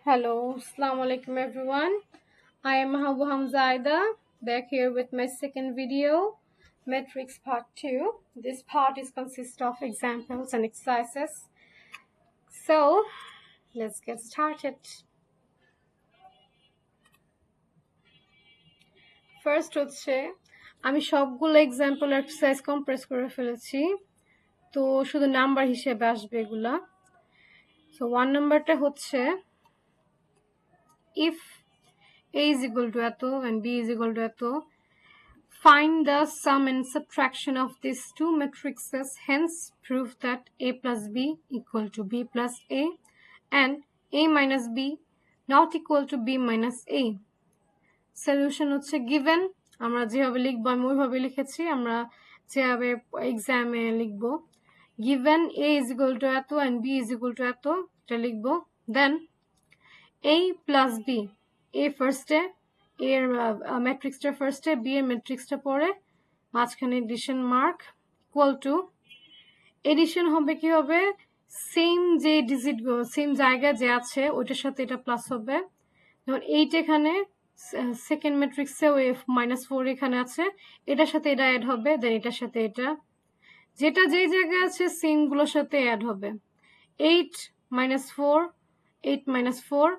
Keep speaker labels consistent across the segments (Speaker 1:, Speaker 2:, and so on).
Speaker 1: Hello, Assalamu alaikum everyone. I am Habu Hamzaida, back here with my second video, Matrix Part 2. This part is consists of examples and exercises. So, let's get started. First হচ্ছে আমি সবগুলো example exercise compress করে ফেলেছি, তো শুধু number হিসেবে আসবে এগুলা। সো 1 নাম্বারটা হচ্ছে if a is equal to এত and b is equal to এত, find the sum and subtraction of these two matrices, hence prove that a plus b equal to b plus a and a minus b not equal to b minus a. Solution হচ্ছে given, আমরা যেভাবে লিখবো আমি ওইভাবে লিখেছি, আমরা যেভাবে এক্সামে লিখবো given a is equal to এত and b is equal to এত, এটা লিখবো। then a plus b, a ফার্স্টে, a এর ম্যাট্রিক্সটা ফার্স্টে, b এর ম্যাট্রিক্সটা পরে, মাঝখানে addition mark, equal to addition হবে কি হবে, সেম যে ডিজিট সেম জায়গায় যে আছে ওইটার সাথে এটা প্লাস হবে। যেমন 8 এখানে সেকেন্ড ম্যাট্রিক্সে ওই -4 এখানে আছে, এটার সাথে এটা অ্যাড হবে, দেন এটার সাথে এটা, যেটা যেই জায়গায় আছে সেম গুলোর সাথে অ্যাড হবে। 8 -4, 8 -4,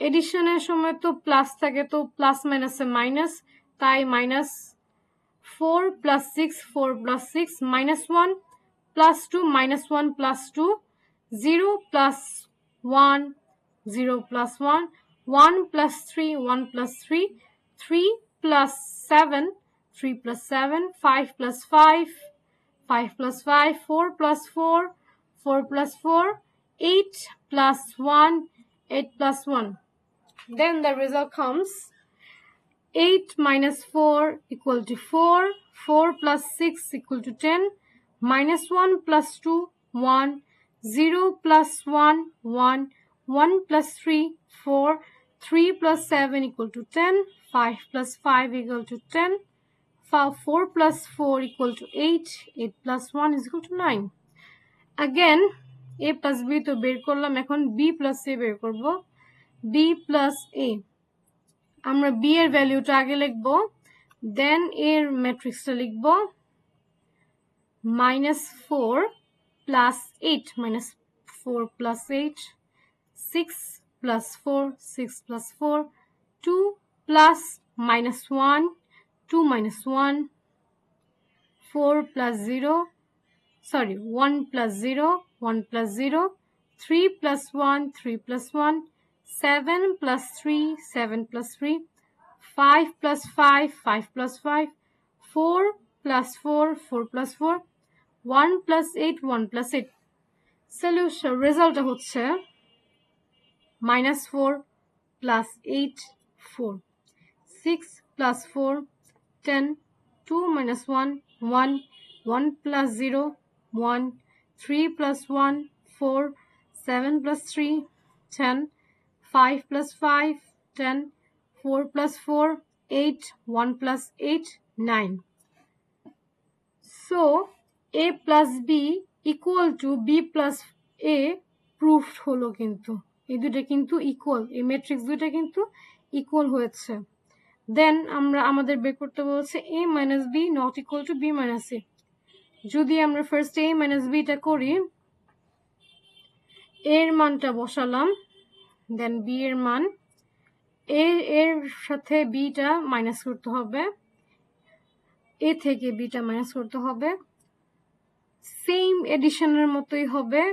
Speaker 1: এডিশনের সময় তো প্লাস থাকে, তো প্লাস মাইনাসে মাইনাস, তাই -4 + 6, 4 + 6, -1 + 2, -1 + 2, 0 + 1, 0 + 1, 1 + 3, 1 + 3, 3 + 7, 3 + 7, 5 + 5, 5 + 5, 4 + 4, 4 + 4, 8 + 1, 8 + 1. Then the result comes 8 - 4 = 4, 4 + 6 = 10, -1 + 2, 1, 0 + 1, 1, 1 + 3, 4, 3 + 7 = 10, 5 + 5 = 10, 4 + 4 = 8, 8 + 1 = 9. Again, a plus b তো বের করলাম, এখন b plus a বের করব। b plus a, আমরা b এর ভ্যালুটা আগে লিখব, দেন এর ম্যাট্রিক্সটা লিখব, -4 + 8, -4 + 8, 6 + 4, 6 + 4, 2 + -1, 2 - 1, 4 + 0, sorry, 1 + 0, 1 + 0, 3 + 1, 3 + 1, 7 + 3, 7 + 3, 5 + 5, 5 + 5, 4 + 4, 4 + 4, 1 + 8, 1 + 8. সলিউশন রেজাল্ট হচ্ছে -4 + 8, 4, 6 + 4, 10, 2 - 1, 1, 1 + 0, 1, 3 + 1, 4, 7 + 3, 10, 5 + 5, 10, 4 + 4, 8, 1 + 8, 9. So, a plus b equal to b plus a proved হলো, কিন্তু এই দুটো কিন্তু ইকুয়াল, এই ম্যাট্রিক্স দুটো কিন্তু ইকুয়াল হয়েছে। দেন আমরা আমাদের বের করতে বলছে a minus b not equal to b minus a. যদি আমরা ফার্স্ট a minus b টা করি, এর মানটা বসালাম, দেন b এর মান, এর সাথে b টা মাইনাস করতে হবে, a থেকে b টা মাইনাস করতে হবে, সেম এডিশনের মতোই হবে,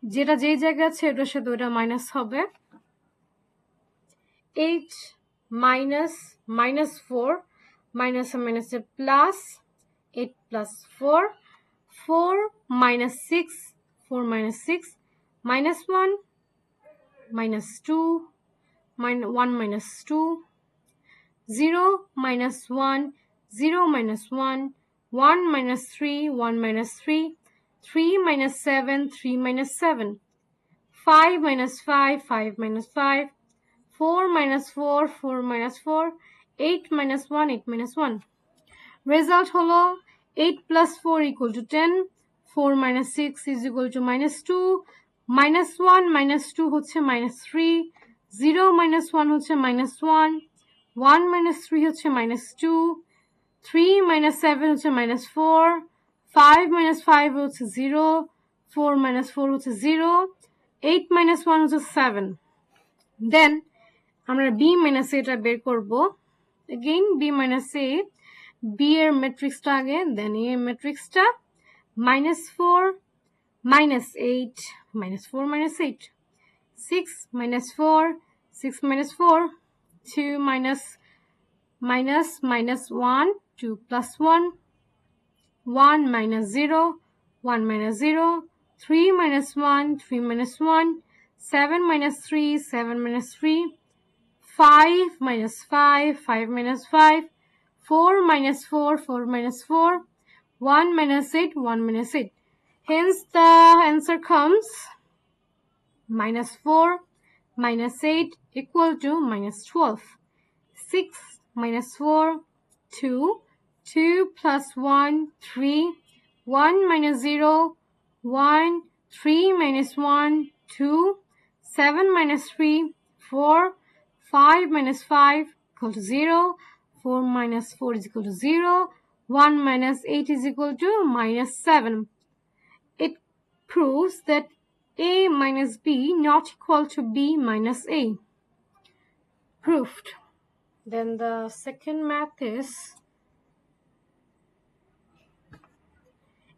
Speaker 1: যেটা যেই জায়গায় আছে ওটার সাথে ওটা মাইনাস হবে। 8 - -4, মাইনাসে প্লাস, 8 + 4, 4 - 6, 4 - 6, -1, -2, 1 - 2, 0 - 1, 0 - 1, 1 - 3, 1 - 3, 3 - 7, 3 - 7, 5 - 5, 5 - 5, 4 - 4, 4 - 4, 8 - 1, 8 - 1. রেজাল্ট হলো 8 + 4 = 10, 4 - 6 = -2, -1 - 2 হচ্ছে -3, 0 minus 1 হচ্ছে minus 1, 1 minus 3 হচ্ছে minus 2, 3 minus 7 হচ্ছে minus 4, 5 minus 5 হচ্ছে 0, 4 minus 4 হচ্ছে 0, 8 minus 1 হচ্ছে 7. Then আমরা b minus a টা বের করব. Again b minus a, b এর ম্যাট্রিক্সটা আগে, then a এর ম্যাট্রিক্সটা minus 4, minus 8, minus 4 minus 8, 6 minus 4, 6 minus 4, 2 minus 1, 2 plus 1, 1 minus 0, 1 minus 0, 3 minus 1, 3 minus 1, 7 minus 3, 7 minus 3, 5 minus 5, 5 minus 5, 4 minus 4, 4 minus 4, 1 minus 8, 1 minus 8. Hence the answer comes minus 4 minus 8 equal to minus 12. 6 minus 4, 2, 2 plus 1, 3, 1 minus 0, 1, 3 minus 1, 2, 7 minus 3, 4, 5 minus 5 equal to 0, 4 minus 4 is equal to 0, 1 minus 8 is equal to minus 7. It proves that a minus b not equal to b minus a. Proved. Then the second math is,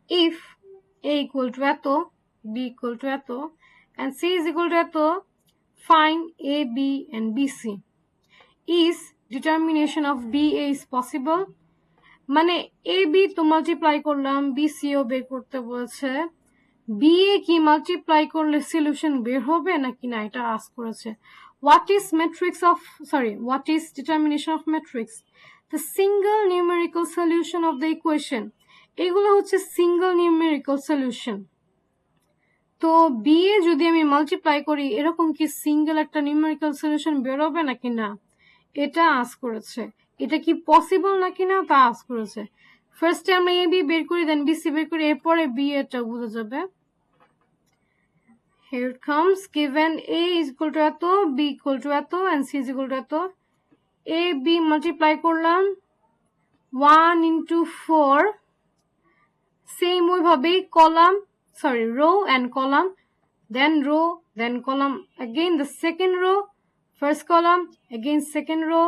Speaker 1: if a equal to এত, b equal to এত, and c is equal to এত, find a, b and bc. Is determination of ba is possible? মানে a b তো multiply করলাম, bc ও বের করতে বলছে, ba কি মাল্টিপ্লাই করলে সলিউশন বের হবে নাকি না এটা আস্ক করেছে. What is determination of matrix? The single numerical solution of the equation. এগুলো হচ্ছে সিঙ্গল নিউমেরিক্যাল সলিউশন. তো বি এ যদি আমি মাল্টিপ্লাই করি এরকম কি সিঙ্গেল একটা নিউমেরিক্যাল সলিউশন বের হবে নাকি না এটা আস্ক করেছে. এটা কি পসিবল নাকি না তা আস্ক করেছে. ফার্স্টে আমরা এ বি বের করি, দেন বিসি বের করি, এরপরে বি এটা বোঝা যাবে. Here it comes. Given a is equal to এত, b equal to এত, and c is equal to এত. a b multiply করলাম 1 into 4. Same ওইভাবে row and column, then row, then column, again the second row, first column, again second row,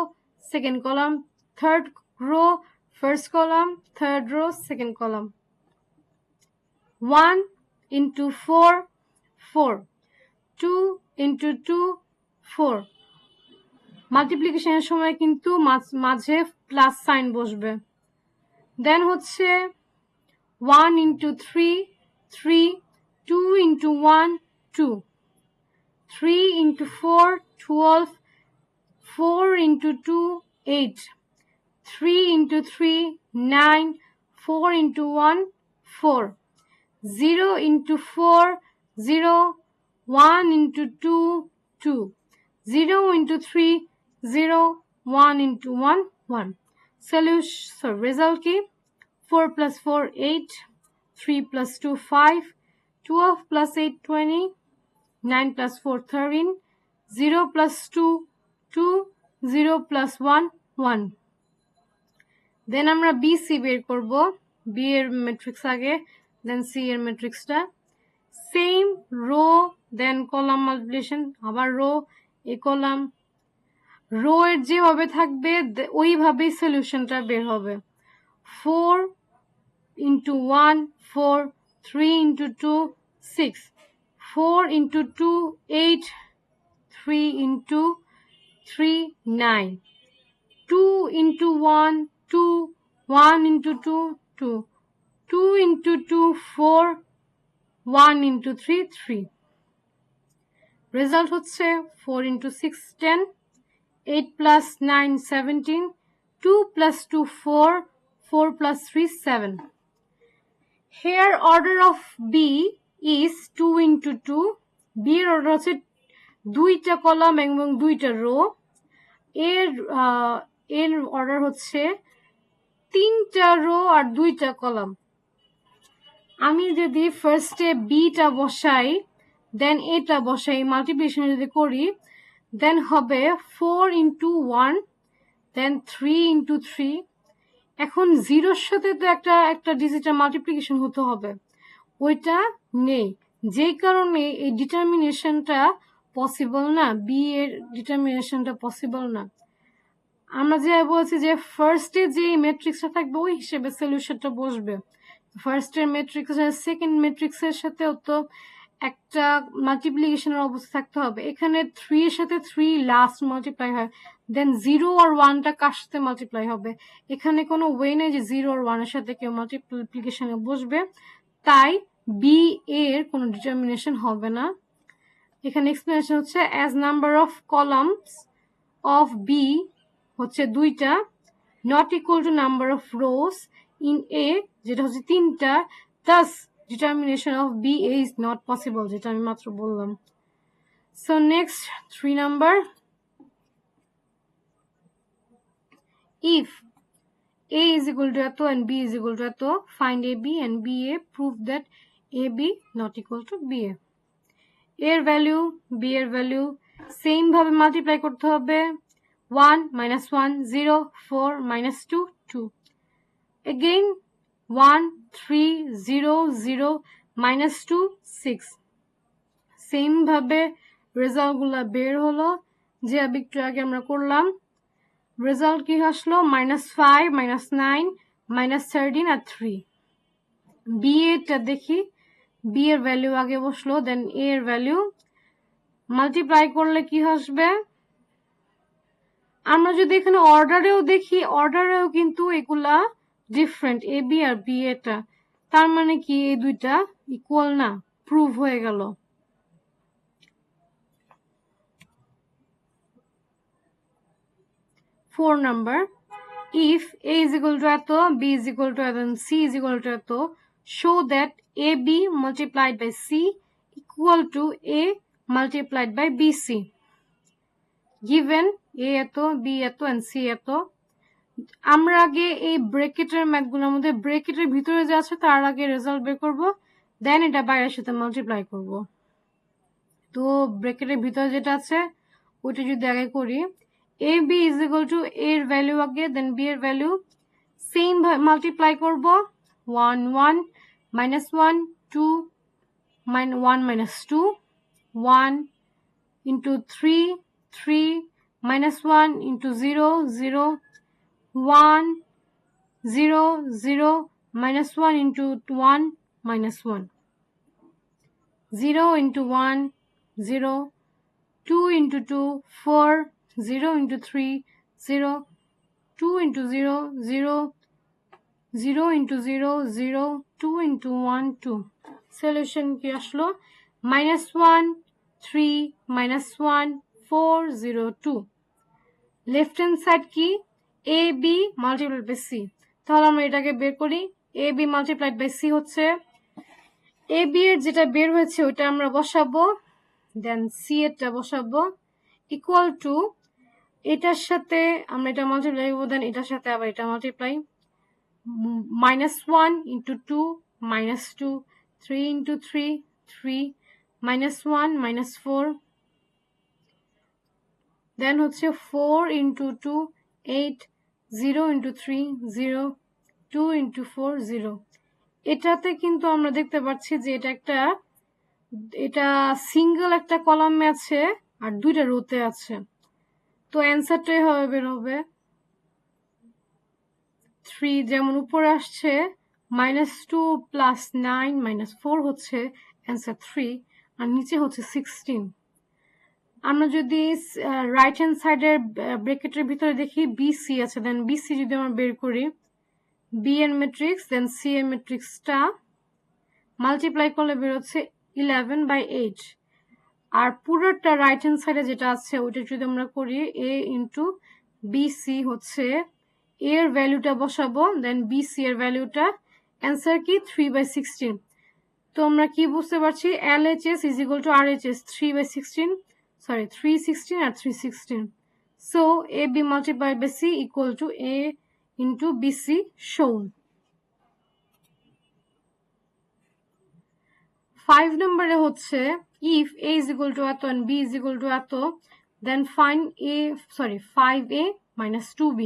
Speaker 1: second column, third row, first column, third row, second column. 1 into 4, 4, 2 into 2, 4. মাল্টিপ্লিকেশনের সময় কিন্তু মাঝে plus sign বসবে. দেন হচ্ছে 1 into 3, 3, 2 into 1, 2, 3 into 4, 12, 4 into 2, 8, 3 into 3, 9, 4 into 1, 4, 0 into 4, 0, 1 into 2, 2, 0 into 3, 0, 1 into 1, 1. Solution, result key, 4 plus 4, 8, 3 plus 2, 5, 12 plus 8, 20, 9 plus 4, 13, 0 plus 2, 2, 0 plus 1, 1. Then আমরা BC বের করব. B এর matrix আগে, then C এর ম্যাট্রিক্সটা. সেম রো, দেন কলাম মাল্টিপ্লিকেশন, আবার rho, এ column. Rho এর যেভাবে থাকবে ওইভাবেই সলিউশনটা বের হবে. 4 into 1, 4, 3 into 2, 6, 4 into 2, 8, 3 into 3, 9, 2 into 1, 2, 1 into 2, 2, 2 into 2, 4, 1 into 3, 3. Result হচ্ছে 4 into 6, 10, 8 plus 9, 17, 2 plus 2, 4, 4 plus 3, 7. Here order of B is 2 into 2. B এর অর্ডার হচ্ছে দুইটা কলাম এবং দুইটা রো. এর অর্ডার হচ্ছে তিনটা রো আর দুইটা কলাম. আমি যদি ফার্স্টে বিটা বসাই, দেন এটা বসাই, মাল্টিপ্লিকেশন যদি করি, দেন হবে 4 into 1, দেন 3 into 3। এখন 0-র সাথে তো একটা ডিজিটের মাল্টিপ্লিকেশন হতে হবে, ওইটা নেই, যেই কারণে এই ডিটারমিনেশনটা পসিবল না, বি এর ডিটারমিনেশনটা পসিবল না। আমরা যে বলছি যে ফার্স্টে যে ম্যাট্রিক্সটা থাকবে ওই হিসেবে সলিউশনটা বসবে। ফার্স্টের ম্যাট্রিক্স সেকেন্ড ম্যাট্রিক্সের সাথেও তো একটা মাল্টিপ্লিকেশনের অবস্থা থাকতে হবে। এখানে 3 এর সাথে 3 লাস্ট মাল্টিপ্লাই হয়, দেন 0 আর 1টা কার সাথে মাল্টিপ্লাই হবে। এখানে কোনো ওয়ে নেই যে 0 আর 1 এর সাথে কেউ মাল্টিপ্লিকেশনে বসবে, তাই বি এর কোনো ডিটারমিনেশন হবে না। এখানে এক্সপ্লেনেশন হচ্ছে as number of columns of B হচ্ছে 2টা, not equal to number of rows in A যেটা হচ্ছে 3টা, thus determination of BA is not possible, যেটা আমি মাত্র বললাম। So next 3 number, if A is equal to এত and B is equal to এত, find AB and BA, prove that AB not equal to BA। এর value B এর value same ভাবে multiply করতে হবে, 1 minus 1 0 4 minus 2 2, again 1 3 0 0 minus 2 6। Same ভাবে রেজাল্টগুলো বের হলো যে একটু আগে আমরা করলাম। রেজাল্ট কি আসলো, -5 -9 -13 আর 3। বি এরটা দেখি, বি এর ভ্যালু আগে বসলো, দেন এ এর ভ্যালু মাল্টিপ্লাই করলে কি আসবে। আমরা যদি এখানে অর্ডারেও দেখি, অর্ডারেও কিন্তু এগুলা different, A B R B এটা, তার মানে কি এই দুইটা ইকুয়াল না, প্রুভ হয়ে গেল। Four number, if A is equal to এত, B is equal to এত, and C is equal to এত, show that AB multiplied by C equal to A multiplied by BC. Given A এত, B এত, and C এত, আমরা আগে এই ব্র্যাকেটের ম্যাথগুলোর মধ্যে ব্র্যাকেটের ভিতরে যা আছে তার আগে রেজাল্ট বের করব, দেন এটা বাইরের সাথে মাল্টিপ্লাই করব। তো ব্র্যাকেটের ভিতরে যেটা আছে ওইটা যদি আগে করি, A B is equal to এর ভ্যালু আগে, দেন বি এর ভ্যালু সেম মাল্টিপ্লাই করব, 1 1 minus 1 2 1 minus 2 1 into 3 3 minus 1 into 0 0 1 0 0 minus 1 into 1 minus 1 0 into 1 0 2 into 2 4 0 into 3 0 2 into 0 0 0 into 0 0 2 into 1 2। Solution কি আসলো, -1 3 -1 4 0 2। লেফট হ্যান্ড সাইড কি, A B multiplied by C. তাহলে আমরা এটাকে বের করি, A B multiplied by C হচ্ছে, এ বি এর যেটা বের হয়েছে ওইটা আমরা বসাবো, দেন সি এরটা বসাবো, ইকুয়াল টু এটার সাথে আমরা এটা মাল্টিপ্লাই করবো, দেন এটার সাথে আবার এটা মাল্টিপ্লাই, -1 into 2 -2 3 into 3 3 -1 -4, দেন হচ্ছে 4 into 2 8 0 into 3 0 2 into 4 0। এটাতে কিন্তু আমরা দেখতে পাচ্ছি যে এটা সিঙ্গেল একটা কলামে আছে আর দুইটা রোতে আছে, তো অ্যান্সারটাই হবে বের হবে 3, যেমন উপরে আসছে -2 + 9 -4 হচ্ছে অ্যান্সার 3, আর নিচে হচ্ছে 16। আমরা যদি রাইট হ্যান্ড সাইডের ব্র্যাকেটের ভিতরে দেখি বিসি আছে, দেন বিসি যদি আমরা বের করি, বি এর ম্যাট্রিক্স দেন সি এর ম্যাট্রিক্সটা মাল্টিপ্লাই করলে বের হচ্ছে 11/8, আর পুরোটা রাইট হ্যান্ড সাইডে যেটা আছে ওইটা যদি আমরা করি এ ইন্টু বিসি হচ্ছে, এর ভ্যালুটা বসাবো, দেন বিসি এর ভ্যালুটা, অ্যান্সার কি 3/16। তো আমরা কি বুঝতে পারছি, LHS is equal to RHS 3/16, sorry 316 R 316। So AB multiplied by C equal to A into BC shown। 5 নম্বরে হচ্ছে if A is equal to এত and B is equal to এত, Then find 5a minus 2b.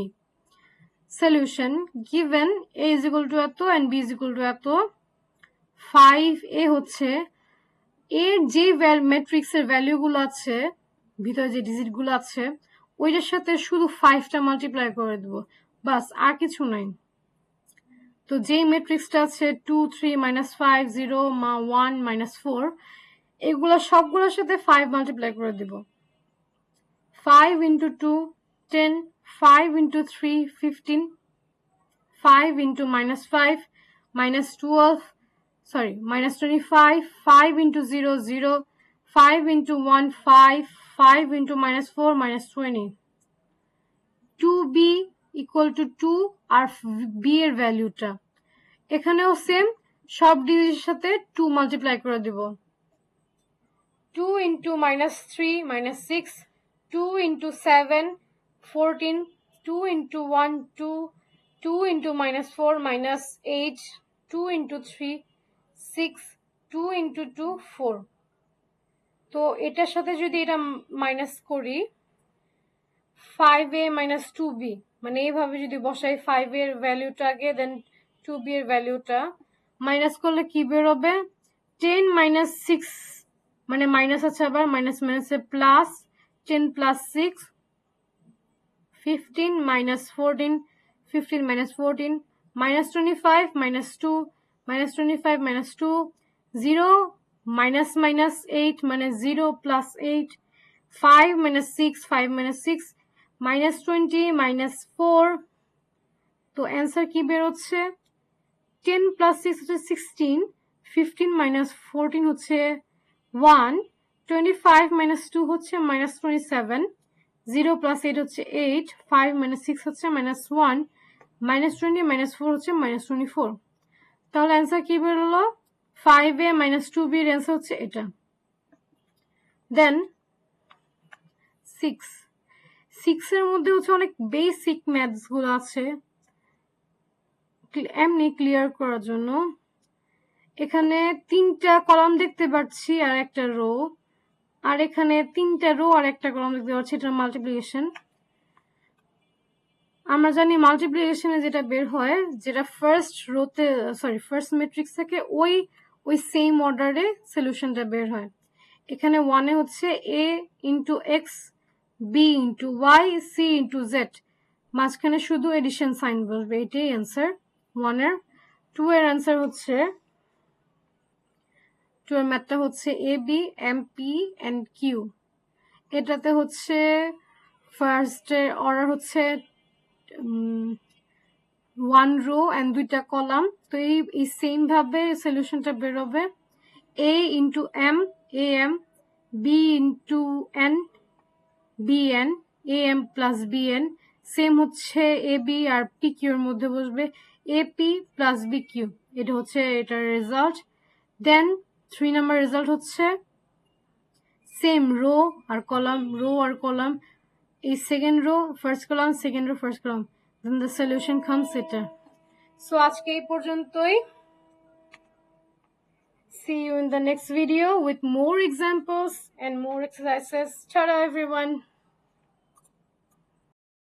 Speaker 1: Solution, given a is equal to এত and b is equal to এত, 5a হচ্ছে এর যে ম্যাট্রিক্সের ভ্যালুগুলো আছে, ভিতরে যে ডিজিটগুলো আছে, ওইটার সাথে শুধু 5টা মাল্টিপ্লাই করে দেবো, বাস, আর কিছু নাই। তো যেই ম্যাট্রিক্সটা আছে 2 3 -5 0 1 -4, এগুলো সবগুলোর সাথে 5 মাল্টিপ্লাই করে দেব। 5 into 2 10, 5 into 3 15, 5 into -5 -12, -25, 5 into 0 0, 5 into 1 5, 5 into -4 -20. 2b equal to 2 R b এর ভ্যালুটা এখানেও সেম, সব ডিজিটের সাথে 2 মাল্টিপ্লাই করে দেব। 2 into -3 -6, 2 into 7 14, 2 into 1 2, 2 into -4 -8, 2 into 3 6, 2 into 2 4। তো এটার সাথে যদি এটা মাইনাস করি 5a minus 2b, মানে এইভাবে যদি বসাই 5 এর ভ্যালুটা আগে দেন 2b এর ভ্যালুটা, মাইনাস করলে কি বেরোবে 10 minus 6, মানে মাইনাস আছে আবার মাইনাস মাইনাসে plus 10 plus 6, 15 minus 14, 15 minus 14, minus 25 minus 2, minus 25 minus 2, 0 minus minus 8 minus 0 plus 8, 5 minus 6, 5 minus 6, minus 20 minus 4। তো অ্যান্সার কি বেরোচ্ছে 10 plus 6 হচ্ছে 16, 15 minus 14 হচ্ছে 1, 25 minus 2 হচ্ছে minus 27, 0 plus 8 হচ্ছে 8, 5 minus 6 হচ্ছে minus 1, minus 20 minus 4 হচ্ছে minus 24। তাহলে অ্যান্সার কি বেরোলো 5a minus 2b এর অ্যান্সার হচ্ছে এটা। দেন 6 এর মধ্যে হচ্ছে অনেক বেসিক ম্যাথস গুলো আছে, এমনি ক্লিয়ার করার জন্য। এখানে 3টা কলাম দেখতে পাচ্ছি আর একটা রো, আর এখানে 3টা রো আর একটা কলাম দেখতে পাচ্ছি, এটা মাল্টিপ্লিকেশন। আমরা জানি মাল্টিপ্লিকেশনে যেটা বের হয়, যেটা ফার্স্ট রোতে ফার্স্ট ম্যাট্রিক্স থেকে ওই সেম অর্ডারে সলিউশনটা বের হয়। এখানে 1 এ হচ্ছে a into x, b into y, c into z, মাঝখানে শুধু এডিশন সাইন বসবে, এটাই অ্যান্সার 1 এর। 2 এর অ্যান্সার হচ্ছে 2 এর ম্যাথটা হচ্ছে a b m p and q। এটাতে হচ্ছে ফার্স্ট অর্ডার হচ্ছে 1 রো এন্ড 2টা কলাম। তো এই সেম ভাবে সলিউশনটা বেরোবে a into m am, b into n bn, am plus bn, same হচ্ছে ab আর pq এর মধ্যে বসবে ap plus bq। এটা হচ্ছে এটার রেজাল্ট। দেন 3 নাম্বার রেজাল্ট হচ্ছে সেম রো আর কলাম, এই second row first column, second row first column, then the solution comes এটা। সো আজকে এই পর্যন্তই। See you in the next video with more examples and more exercises. Ta-da everyone!